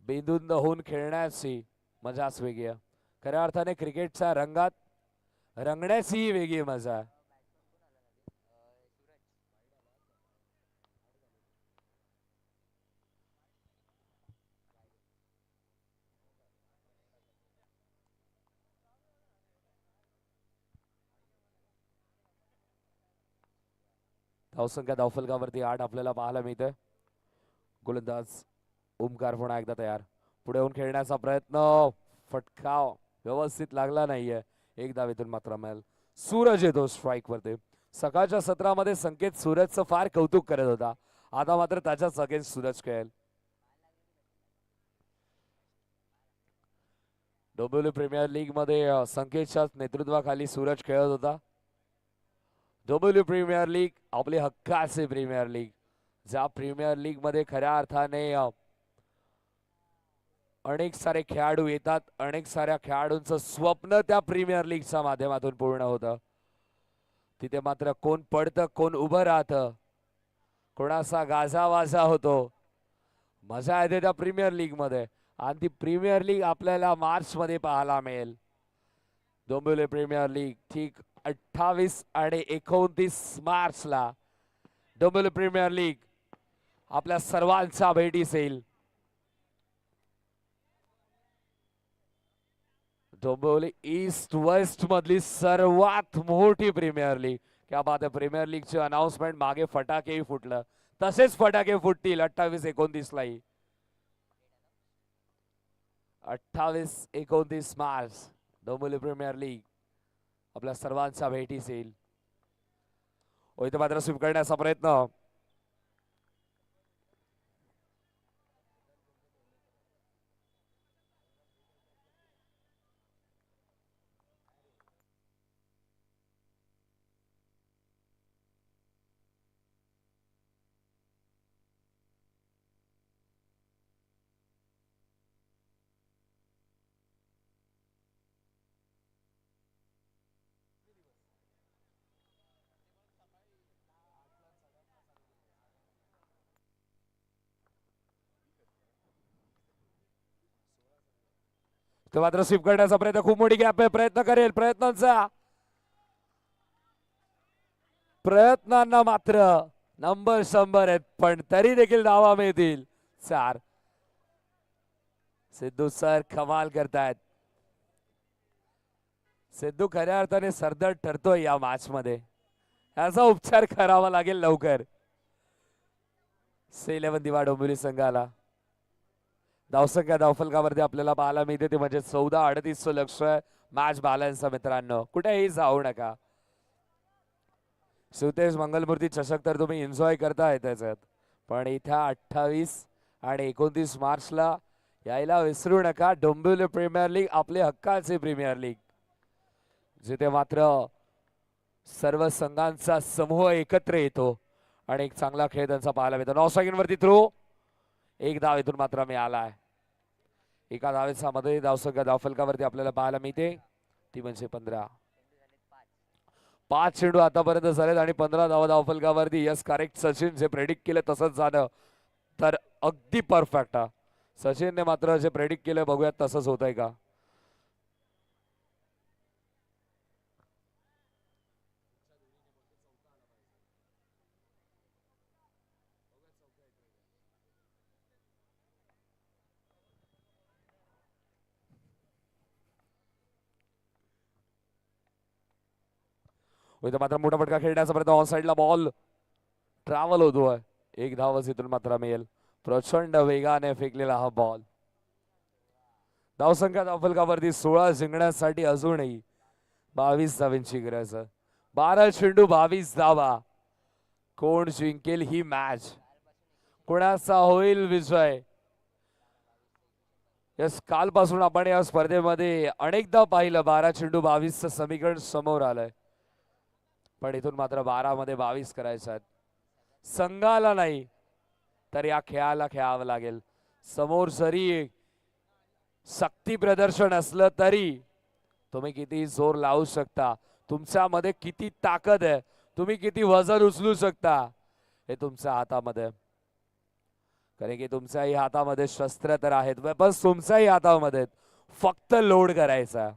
बिंदूंद होऊन खेळण्याची मजाच वेगळी आहे. खऱ्या अर्थाने क्रिकेटच्या रंगात रंगण्याची ही वेगळी मजा आहे. धावसंख्या धावफलकावरती 8 आपल्याला पाहायला मिळते. गोलंदाज ओमकार पुन्हा एकदा तयार, पुढे येऊन खेळण्याचा प्रयत्न, फटकाव व्यवस्थित लागला नाहीये. एक धावेतून मात्र मिळेल. सूरज येतो स्ट्राइक वरती. सकाळच्या सत्रामध्ये संकेत सूरजचं फार कौतुक करत होता, आता मात्र त्याच्याच अगेन्स्ट सूरज खेळेल. डोंबिवली प्रीमियर लीग मध्ये संकेतच्या नेतृत्वाखाली सूरज खेळत होता. डोंबिवली प्रीमियर लीग आपली हक्काची प्रीमियर लीग, ज्या प्रीमियर लीग मध्ये खऱ्या अर्थाने अनेक सारे खेळाडू येतात, अनेक साऱ्या खेळाडूंचं स्वप्न त्या प्रीमियर लीगच्या माध्यमातून पूर्ण होतं. तिथे मात्र कोण पडतं, कोण उभं राहतं, कोणाचा गाजावाजा होतो, मजा येते त्या प्रीमियर लीग मध्ये. आणि ती प्रीमियर लीग आपल्याला मार्च मध्ये पाहायला मिळेल. डोंबिवली प्रीमियर लीग ठीक 28 आणि 29 मार्चला डोंबिवली प्रीमियर लीग आपल्या सर्वांच्या भेटीस येईल. डोंबिवली ईस्ट वेस्ट मधली सर्वात मोठी प्रीमियर लीग. क्या बात आहे. प्रीमियर लीगची अनाउन्समेंट मागे फटाकेही फुटलं, तसेच फटाके फुटतील 28-29 लाही. 28-29 मार्च डोंबिवली प्रीमियर लीग आपल्या सर्वांच्या भेटीस येईल. इथे मात्र स्वीप करण्याचा प्रयत्न, तो मात्र स्वीप करण्याचा प्रयत्न, खूप मोठी गॅप आहे, प्रयत्न करेल, प्रयत्नांचा प्रयत्नांना मात्र नंबर 100 आहेत, पण तरी देखील धावा मिळतील 4. सिद्धू सर कमाल करतायत. सिद्धू खऱ्या अर्थाने सरदर्द ठरतोय या मॅच मध्ये. याचा उपचार करावा लागेल लवकर. 11 दिवा डोंबिवली संघाला धावसंख्या धावफलकावरती आपल्याला पाहायला मिळते ते म्हणजे 14-38 लक्ष मॅच बॅलन्स मित्रांनो. कुठेही जाऊ नका. शिवतेज मंगलमूर्ती चषक तर तुम्ही एन्जॉय करताय त्याच्यात, पण इथं 28 आणि 29 मार्चला यायला विसरू नका. डोंबिवली प्रीमियर लीग आपले हक्काचे प्रीमियर लीग, जिथे मात्र सर्व संघांचा समूह एकत्र येतो आणि एक चांगला खेळ त्यांचा पाहायला मिळतो. 9 सेकंडवरती थ्रो, एक धाव इथून मात्र मिळालाय. एका धावेचा मध्ये धावसंख्या धावफलकावरती आपल्याला पाहायला मिळते ती म्हणजे 15. 5 चेंडू आतापर्यंत झालेत आणि 15 धावा धावफलकावरती. यस करेक्ट सचिन, जे प्रेडिक्ट केलं तसंच झालं तर अगदी परफेक्ट. सचिनने मात्र जे प्रेडिक्ट केलं बघूयात तसंच होतंय का. इथं मात्र मोठा फटका खेळण्याचा प्रयत्न, ऑन साइडला बॉल ट्रॅव्हल होतोय. एक धावच इथून मात्र मिळेल. प्रचंड वेगाने फेकलेला हा बॉल. धावसंख्या धावफलकावरती 16 जिंकण्यासाठी अजूनही 22 धावांची गरज. 12 चेंडू 22 धावा. कोण जिंकेल ही मॅच, कोणाचा होईल विजय. यस, कालपासून आपण या स्पर्धेमध्ये अनेकदा पाहिलं 12 चेंडू 22 समीकरण समोर आलंय, पण इथून मात्र 12 मध्ये 22 करायचं आहेत. संघाला नाही तर या खेळाला खेळावं लागेल. समोर जरी शक्ती प्रदर्शन असलं तरी तुम्ही किती जोर लावू शकता, तुमच्यामध्ये किती ताकद आहे, तुम्ही किती वजन उचलू शकता, हे तुमच्या हातामध्ये. कारण की तुमच्याही हातामध्ये शस्त्र तर आहेत, वेपन्स तुमच्याही हातामध्ये, फक्त लोड करायचा.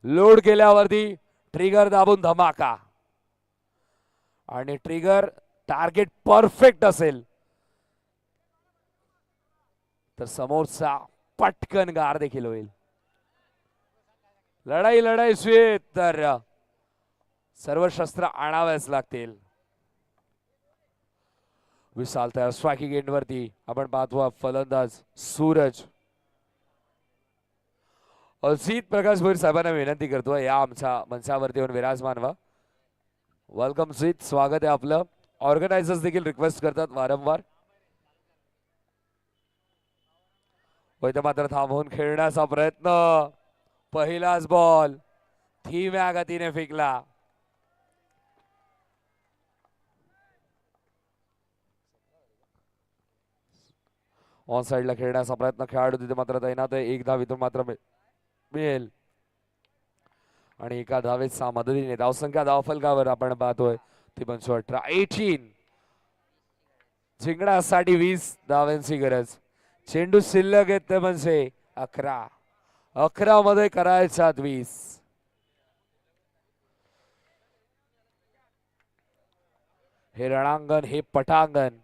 लोड केल्यावरती ट्रिगर दाबून धमाका, आणि ट्रिगर टार्गेट परफेक्ट असेल तर समोरचा पटकन गार देखील होईल. लढाई लढायची तर सर्व शस्त्र आणावेच लागतील. विशाल तयार स्ट्रायकिंग एंड वरती आपण पाहतो फलंदाज सूरज. अजित प्रकाश भोईर साहेबांना विनंती करतो या आमच्या मंचावरती येऊन विराजमान व्हा. वेलकम जीत, स्वागत आहे आपलं. ऑर्गनायझर्स देखील रिक्वेस्ट करतात वारंवार. इथे मात्र थांबवून खेळण्याचा प्रयत्न, पहिलाच बॉल धीम्या गतीने फेकला. ऑन साइडला खेळण्याचा प्रयत्न, खेळाडू तिथे मात्र तैनात आहे. एक धावीतून मात्र मिळेल आणि एका धावेचा मदतीने धावसंख्या धावफलकावर आपण पाहतोय ती पण 18. जिंकण्यासाठी 20 धावांची गरज. चेंडू शिल्लक आहेत ते म्हणजे 11. 11 मध्ये करायच्या 20. हे रणांगण, हे पटांगण,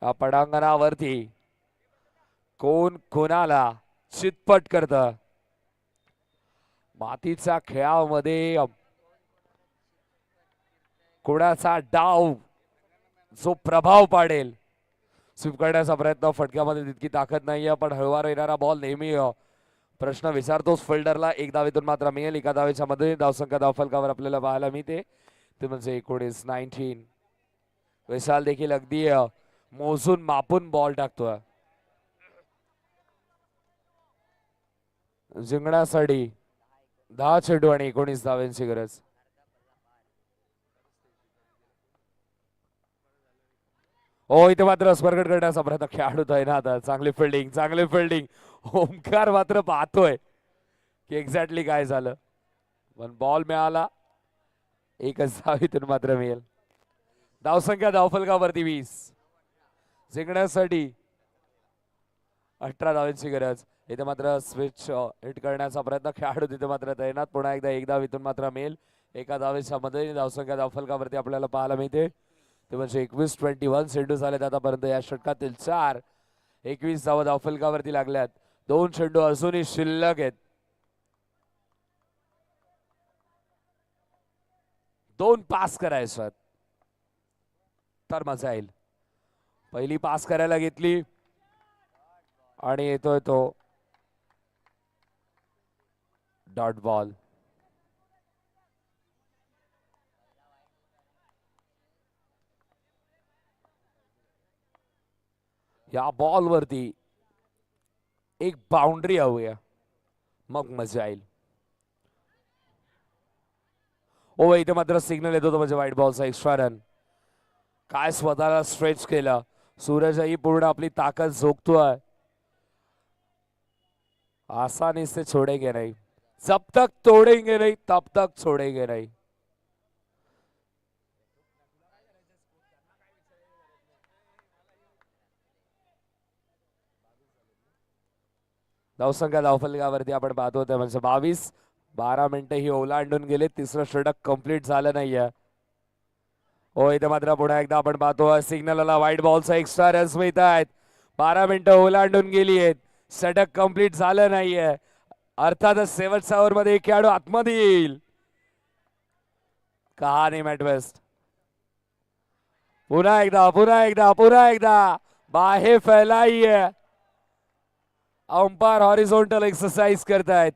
या पटांगणावरती कोण कोणाला चितपट करत. मातीच्या खेळामध्ये कोणाचा डाव जो प्रभाव पाडेल. स्वीप करण्याचा प्रयत्न, फटक्यामध्ये तितकी ताकद नाहीये, पण हळूवार येणारा बॉल नेहमी प्रश्न विचारतोच फिल्डरला. एक धावेतून मात्र मिळेल. एका धावेच्या मध्ये धावसंख्या धावफलकावर आपल्याला पाहायला मिळते ते म्हणजे 19. विशाल देखील अगदी मोजून मापून बॉल टाकतोय. जिंकण्यासाठी 10 चेंडू आणि 19 धावांची गरज. हो, इथे मात्र स्पर्गट करण्याचा प्रयत्न, खेळाडू तैनात. चांगली फिल्डिंग, चांगली फिल्डिंग. ओमकार मात्र पाहतोय की एक्झॅक्टली काय झालं, पण बॉल मिळाला. एकच धावीतून मात्र मिळेल. धावसंख्या धावफलकावरती 20. जिंकण्यासाठी 18 धावांची गरज. इथे मात्र स्विच हिट करण्याचा प्रयत्न, खेळाडू तिथे मात्र तैनात. पुन्हा एकदा एक धावीतून मात्र मिळेल. एका धावेच्या मदतीने धावसंख्या धावफलकावरती आपल्याला पाहायला मिळते ते म्हणजे 21-21 चेंडू झालेत आतापर्यंत या षटकातील 4. 21 धावा धावफलकावरती लागल्यात. 2 चेंडू अजूनही शिल्लक आहेत. 2 पास करायच्यात तर मजा येईल. पहिली पास करायला घेतली आणि येतोय तो डॉट बॉल. या बॉल वरती एक बाउंड्री हवी आहे मग मजा येईल. ओ इथे मात्र सिग्नल येतो तो म्हणजे व्हाईट बॉलचा एक्स्ट्रा रन. काय स्वतःला स्ट्रेच केलं सूरजही पूर्ण आपली ताकद झोकतोय. आसानी से छोड़ेंगे नहीं, जब तक तोड़ेंगे नहीं तब तक छोड़ेंगे नहीं. धावसंख्या धावफलकावरती आपण पाहतो ते म्हणजे 22. 12 मिनिटं ही ओलांडून गेले. तिसरं षटक कंप्लीट झालं नाहीये. हो इथे मात्र पुन्हा एकदा आपण पाहतो सिग्नलला व्हाईट बॉलचा एक्स्ट्रा रन्स मिळत आहेत. 12 मिनिटं ओलांडून गेली आहेत. षटक कंप्लीट झालं नाहीये. अर्थातच शेवटच्या ओव्हर मध्ये एक खेळाडू आतमध्ये येईल. कहाणी मॅटवेस्ट. पुन्हा एकदा बाहेर फैलाई है. अंपायर हॉरिझॉन्टल एक्सरसाइज करतायत.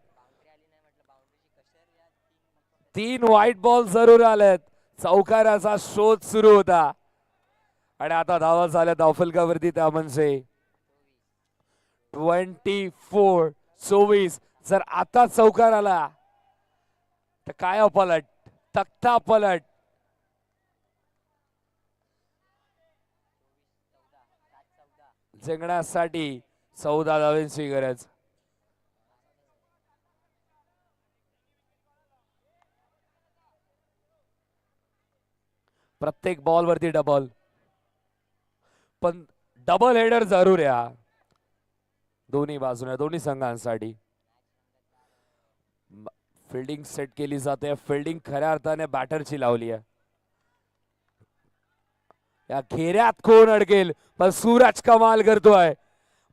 3 व्हाईट बॉल जरूर आलेत. चौकाराचा शोध सुरू होता आणि आता धावा झाल्या धावफलकावरती त्या म्हणजे 24-24. जर आता चौकार आला तर काय पलट, तख्ता पलट. जिंकण्यासाठी 14 धावांची गरज. प्रत्येक बॉल वरती डबल, पण डबल हेडर जरूर या दोन्ही बाजूने दोन्ही संघांसाठी. फिल्डिंग सेट केली जाते. फिल्डिंग खऱ्या अर्थाने बॅटरची लावली आहे. या घेऱ्यात कोण अडकेल पण सूरज कमाल करतोय.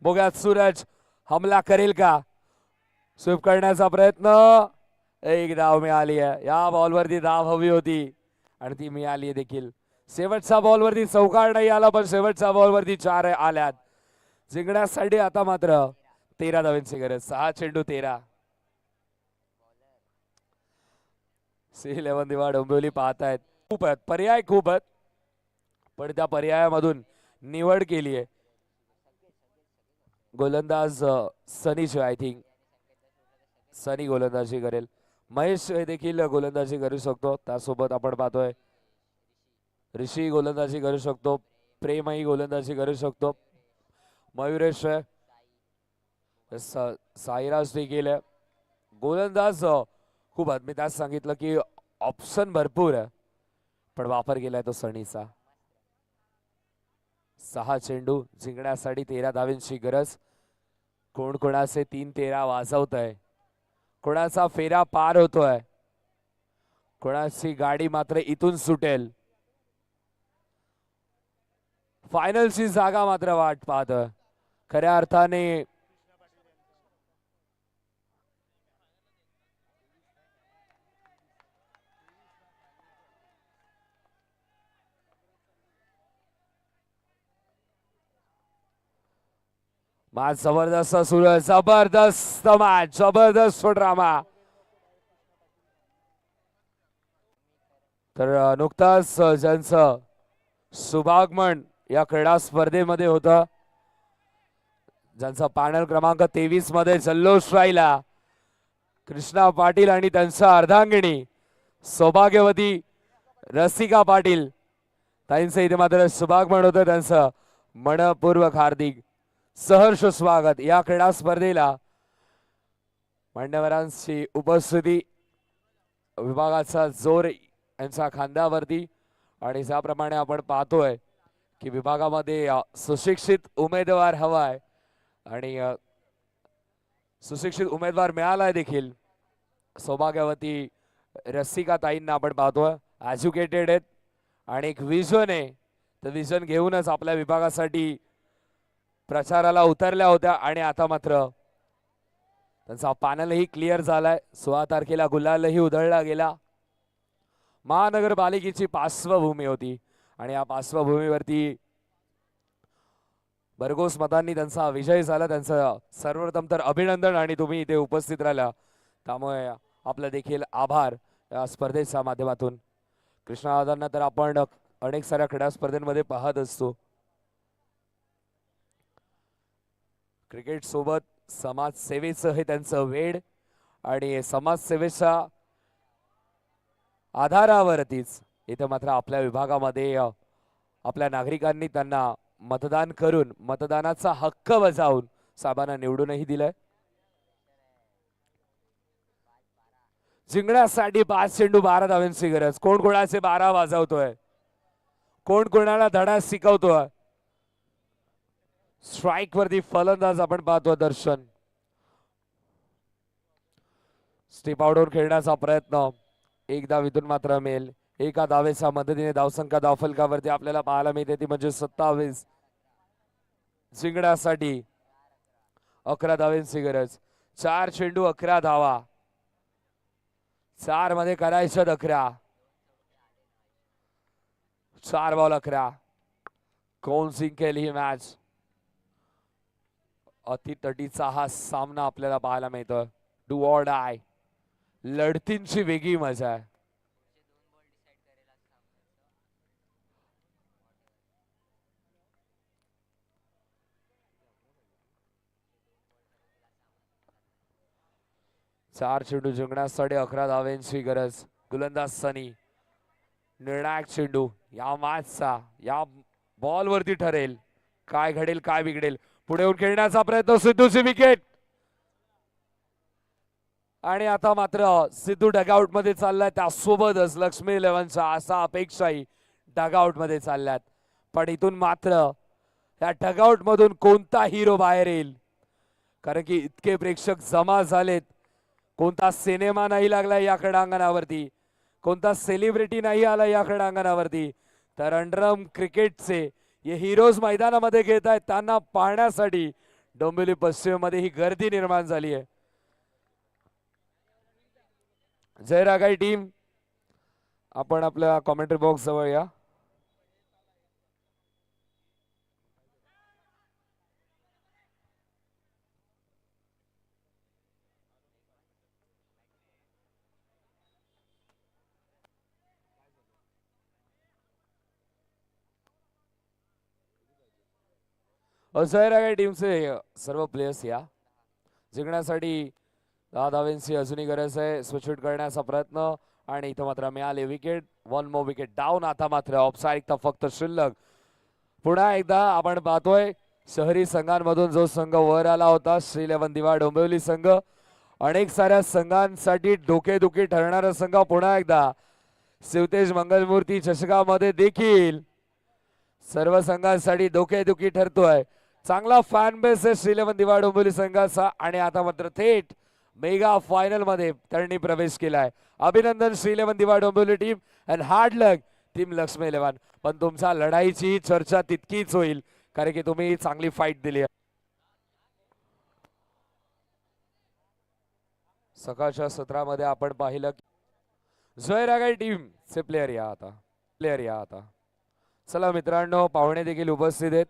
बघूयात सूरज हमला करेल का. स्वीप करण्याचा प्रयत्न. एक धाव मिळाली आहे. या बॉलवरती धाव हवी होती आणि ती मिळाली देखील. शेवटच्या बॉलवरती चौकार नाही आला पण शेवटच्या बॉलवरती 4 आल्यात. जिंकण्यासाठी आता मात्र 13 धावांची गरज. 6 चेंडू 13. C11 दिवा डोंबिवली पाहतायत. खूप आहेत पर्याय, खूप आहेत पण त्या पर्यायामधून निवड केली आहे. गोलंदाज सनीच आय थिंक सनी गोलंदाजी करेल. महेश देखील गोलंदाजी करू शकतो. त्यासोबत आपण पाहतोय ऋषी गोलंदाजी करू शकतो. प्रेमही गोलंदाजी करू शकतो. मयुरेश साईराज देखील आहे. गोलंदाज खूप आहेत. मी त्याच सांगितलं की ऑप्शन भरपूर आहे पण वापर केलाय तो सनीचा. 6 चेंडू जिंकण्यासाठी 13 धावांची गरज. कोण कोणाचे 3-13 वाजवत आहे. कोणाचा फेरा पार होतोय. कोणाची गाडी मात्र इथून सुटेल. फायनलची जागा मात्र वाट पाहतोय. खऱ्या अर्थाने मॅच जबरदस्त सुरू आहे. जबरदस्त मॅच, जबरदस्त ड्रामा. तर नुकताच ज्यांचं शुभागमन या क्रीडा स्पर्धेमध्ये होतं, ज्यांचा पॅनल क्रमांक 23 मध्ये जल्लोष राहिला, कृष्णा पाटील आणि त्यांच्या अर्धांगिणी सौभाग्यवती रसिका पाटील ताईंचं इथे मात्र शुभागमन होतं. त्यांचं मनपूर्वक हार्दिक सहर्ष स्वागत. या क्रीडा स्पर्धेला मान्यवरांची उपस्थिती, विभागाचा जोर यांच्या खांद्यावरती आणि ज्याप्रमाणे आपण पाहतोय की विभागामध्ये सुशिक्षित उमेदवार हवाय आणि सुशिक्षित उमेदवार मिळालाय देखील. सौभाग्यवती रसिका ताईंना आपण पाहतोय, एज्युकेटेड आहेत आणि एक विजन आहे. तर विजन घेऊनच आपल्या विभागासाठी प्रचाराला उतरल्या होत्या आणि आता मात्र त्यांचा पॅनलही क्लिअर झालाय. 16 तारखेला गुलालही उधळला गेला. महानगरपालिकेची पार्श्वभूमी होती आणि या पार्श्वभूमीवरती भरघोस मतांनी त्यांचा विजय झाला. त्यांचं सर्वप्रथम तर अभिनंदन आणि तुम्ही इथे उपस्थित राहिला त्यामुळे आपलं देखील आभार. या स्पर्धेच्या माध्यमातून कृष्णादादांना तर आपण अनेक साऱ्या क्रीडा स्पर्धेमध्ये पाहत असतो. क्रिकेट सोबत समाजसेवेचं हे त्यांचं वेड आणि समाजसेवेच्या आधारावरतीच इथे मात्र आपल्या विभागामध्ये आपल्या नागरिकांनी त्यांना मतदान करून मतदानाचा हक्क बजावून साहेबांना निवडूनही दिलंय. जिंकण्यासाठी 5 चेंडू 12 धावांची गरज. कोण कोणाचे 12 वाजवतोय, कोण कोणाला धडा शिकवतोय. स्ट्राइक वरती फलंदाज आपण पाहतो दर्शन. स्टेप आउटवर खेळण्याचा प्रयत्न, एक धाव इथून मात्र मिळेल. एका धावेच्या मदतीने धावसंख्या धावफलकावरती आपल्याला पाहायला मिळते ती म्हणजे 27. जिंकण्यासाठी 11 धावांची गरज. 4 चेंडू 11 धावा. 4 मध्ये करायचं 11. 4 बॉल 11. कोण जिंकेल ही मॅच? अतितटीचा हा सामना आपल्याला पाहायला मिळतोय. डू ऑर डाय, लढतींची वेगळी मजा आहे. चार चेंडू जिंकण्यासाठी 11 धावांची गरज. गोलंदाज सनी. निर्णायक चेंडू या मॅचचा, या बॉल वरती ठरेल काय घडेल काय बिघडेल. पुढे येऊन खेळण्याचा प्रयत्न, सिद्धूची विकेट. आणि आता मात्र सिद्धू डगआउट मध्ये चाललाय. त्यासोबतच लक्ष्मी 11च्या असा अपेक्षाही डगआउट मध्ये चालल्यात. पण इथून मात्र या डगआउट मधून कोणता हिरो बाहेर येईल, कारण की इतके प्रेक्षक जमा झालेत. कोणता सिनेमा नाही लागला या क्रीडांगणावरती, कोणता सेलिब्रिटी नाही आला या क्रीडांगणावरती. तर अंडरम क्रिकेटचे हे हिरोज मैदानामध्ये खेळत आहेत. त्यांना पाहण्यासाठी डोंबिवली पश्चिम मध्ये ही गर्दी निर्माण झाली आहे. जयरागाई टीम, आपण आपल्या कॉमेंट्री बॉक्स जवळ या. जयरागाई टीमचे सर्व प्लेयर्स या. जिंकण्यासाठी 10 धावांची अजूनही गरज आहे. स्विच करण्याचा प्रयत्न आणि इथं मात्र मिळाले विकेट. 1 more wicket down. आता मात्र ऑफसाईड फक्त शिल्लक. पुन्हा एकदा आपण पाहतोय शहरी संघांमधून जो संघ वर आला होता, श्री 11 दिवा डोंबिवली संघ, अनेक साऱ्या संघांसाठी डोकेदुखी ठरणारा संघ पुन्हा एकदा शिवतेज मंगलमूर्ती चषकामध्ये देखील सर्व संघांसाठी डोकेदुखी ठरतोय. चांगला फॅन बेस आहे श्री 11 दिवा डोंबिवली संघाचा आणि आता मात्र थेट मेगा फायनल मध्ये त्यांनी प्रवेश केलाय. अभिनंदन श्री 11 दिवा Dombivli team and hard luck team Lakshmi 11. पण तुमच्या लढाईची चर्चा तितकीच होईल कारण की तुम्ही चांगली फाईट दिली आहे. सकाळच्या सत्रामध्ये आपण पाहिलं जयरागाई टीम चे प्लेयर या आता. चला मित्रांनो, पाहुणे देखील उपस्थित आहेत.